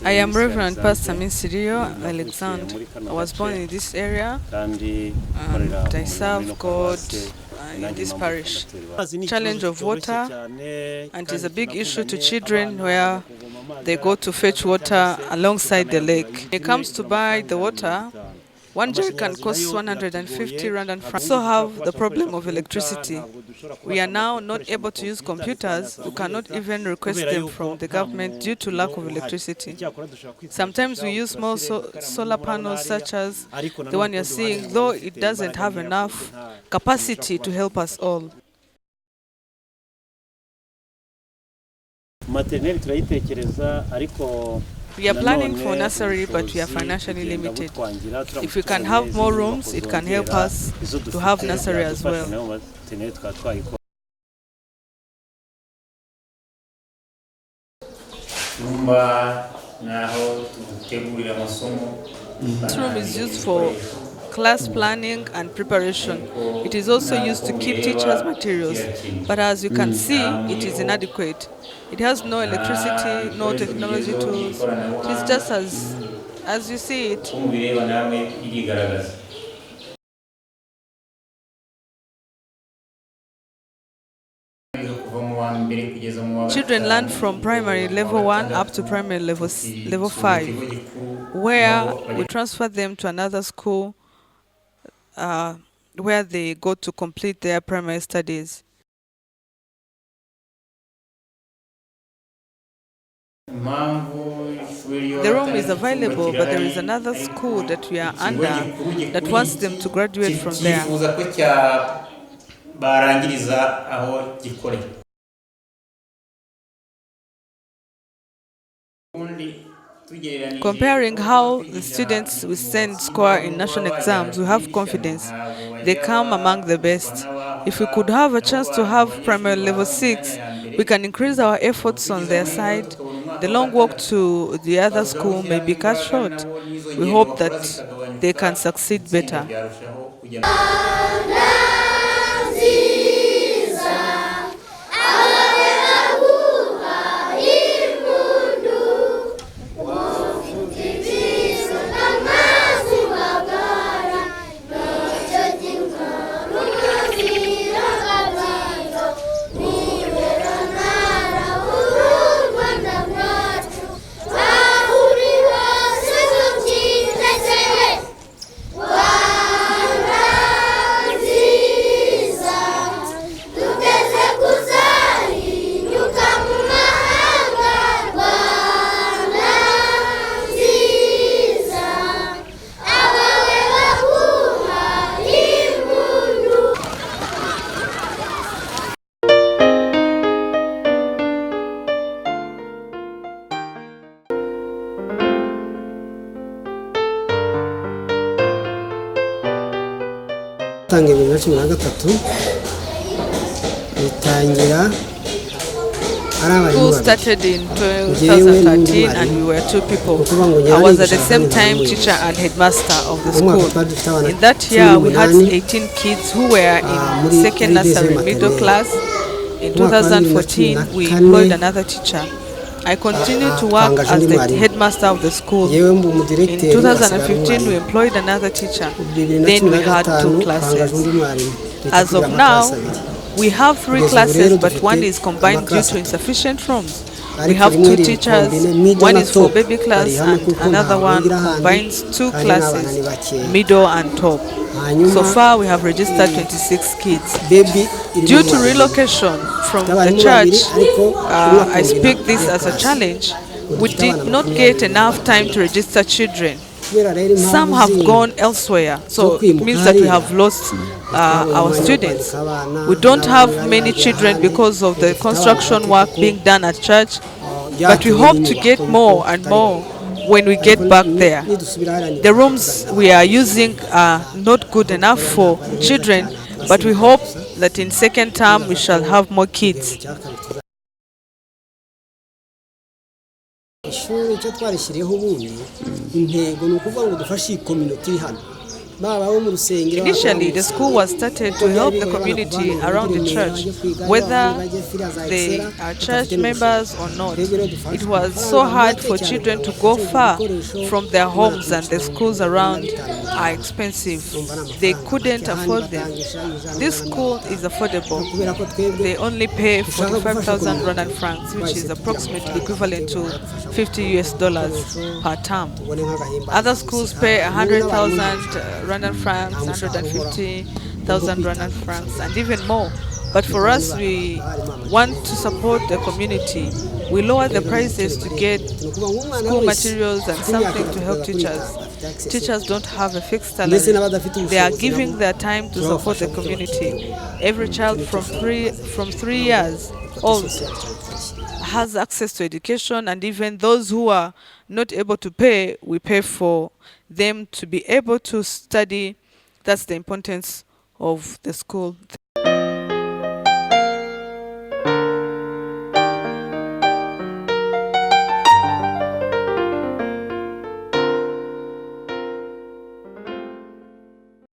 I am Reverend Pastor Minsirio Alexander. I was born in this area and I serve God in this parish. Challenge of water, and it is a big issue to children where they go to fetch water alongside the lake. When it comes to buy the water, one jerrycan costs 150 rand and francs. We also have the problem of electricity. We are now not able to use computers. We cannot even request them from the government due to lack of electricity. Sometimes we use small solar panels such as the one you're seeing, though it doesn't have enough capacity to help us all. We are planning for nursery, but we are financially limited. If we can have more rooms, it can help us to have nursery as well. This room is used for class planning and preparation. It is also used to keep teachers' materials, but as you can see, it is inadequate. It has no electricity, no technology tools. It is just as you see it. Children learn from primary level 1 up to primary level 5, where we transfer them to another school where they go to complete their primary studies. The room is available, but there is another school that we are under that wants them to graduate from there. Comparing how the students we send score in national exams, we have confidence. They come among the best. If we could have a chance to have primary level 6, we can increase our efforts on their side. The long walk to the other school may be cut short. We hope that they can succeed better. School started in 2013 and we were 2 people. I was at the same time teacher and headmaster of the school. In that year we had 18 kids who were in second nursery middle class. In 2014 we employed another teacher. I continued to work as the headmaster of the school. In 2015 we employed another teacher. Then we had 2 classes. As of now, we have 3 classes, but one is combined due to insufficient rooms. We have 2 teachers, one is for baby class and another one combines 2 classes, middle and top. So far we have registered 26 kids. Due to relocation from the church, I speak this as a challenge. We did not get enough time to register children. Some have gone elsewhere, so it means that we have lost our students. We don't have many children because of the construction work being done at church, but we hope to get more and more when we get back there. The rooms we are using are not good enough for children, but we hope that in second term we shall have more kids. ishuri icyo twarishyiriyeho ubundi intego ni ukuvuga ngo dufashe iyi community iri hano Initially, the school was started to help the community around the church, whether they are church members or not. It was so hard for children to go far from their homes, and the schools around are expensive. They couldn't afford them. This school is affordable. They only pay 45,000 Rwandan francs, which is approximately equivalent to $50 per term. Other schools pay 100,000 Rwandan francs, 150,000 Rwandan francs, and even more. But for us, we want to support the community. We lower the prices to get school materials and something to help teachers. Teachers don't have a fixed salary. They are giving their time to support the community. Every child from 3 years old has access to education, and even those who are not able to pay, we pay for them to be able to study. That's the importance of the school. Thank